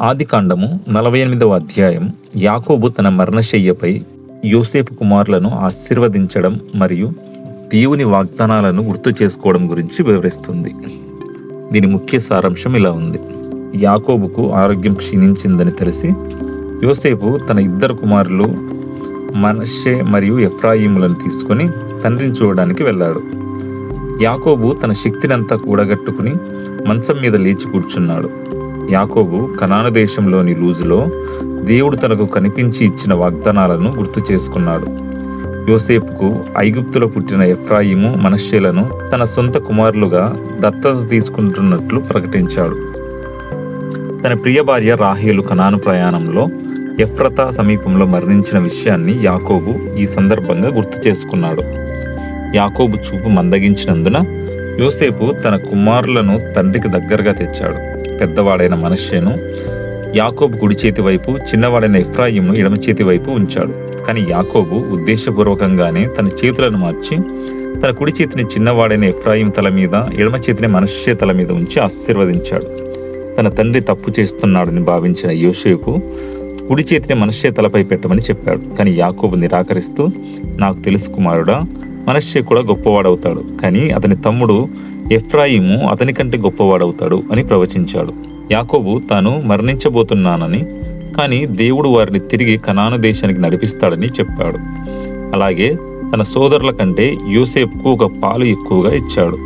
ఆదికాండము 48వ అధ్యాయం యాకోబు తన మరణశయ్యపై యోసేపు కుమారులను ఆశీర్వదించడం మరియు దేవుని వాగ్దానాలను గుర్తు చేసుకోవడం గురించి వివరిస్తుంది. దీని ముఖ్య సారాంశం ఇలా ఉంది. యాకోబుకు ఆరోగ్యం క్షీణించిందని తెలిసి యోసేపు తన ఇద్దరు కుమారులు మనష్షే మరియు ఎఫ్రాయిములను తీసుకొని తండ్రిని చూడడానికి వెళ్ళాడు. యాకోబు తన శక్తినంతా కూడగట్టుకుని మంచం మీద లేచి కూర్చున్నాడు. యాకోబు కనాను దేశంలోని లూజులో దేవుడు తనకు కనిపించి ఇచ్చిన వాగ్దానాలను గుర్తు చేసుకున్నాడు. యోసేపుకు ఐగుప్తులో పుట్టిన ఎఫ్రాయిము, మనష్షేలను తన సొంత కుమారులుగా దత్తత తీసుకుంటున్నట్లు ప్రకటించాడు. తన ప్రియ భార్య రాహేలు కనాను ప్రయాణంలో ఎఫ్రతా సమీపంలో మరణించిన విషయాన్ని యాకోబు ఈ సందర్భంగా గుర్తు చేసుకున్నాడు. యాకోబు చూపు మందగించినందున యోసేపు తన కుమారులను తండ్రికి దగ్గరగా తెచ్చాడు. పెద్దవాడైన మనష్షేను యాకోబు కుడి చేతి వైపు, చిన్నవాడైన ఎఫ్రాయిమును ఎడమ చేతి వైపు ఉంచాడు. కానీ యాకోబు ఉద్దేశపూర్వకంగానే తన చేతులను మార్చి తన కుడి చేతిని చిన్నవాడైన ఎఫ్రాయిం తల మీద, ఎడమ చేతిని మనష్షే తల మీద ఉంచి ఆశీర్వదించాడు. తన తండ్రి తప్పు చేస్తున్నాడని భావించిన యోసేపు కుడి చేతిని మనష్షే తలపై పెట్టమని చెప్పాడు. కానీ యాకోబు నిరాకరిస్తూ, నాకు తెలుసు కుమారుడా, మనష్షే కూడా గొప్పవాడవుతాడు, కానీ అతని తమ్ముడు ఎఫ్రాయిము అతని కంటే గొప్పవాడవుతాడు అని ప్రవచించాడు. యాకోబు తాను మరణించబోతున్నానని, కానీ దేవుడు వారిని తిరిగి కనాను దేశానికి నడిపిస్తాడని చెప్పాడు. అలాగే తన సోదరుల కంటే యోసేపుకు ఒక పాలు ఎక్కువగా ఇచ్చాడు.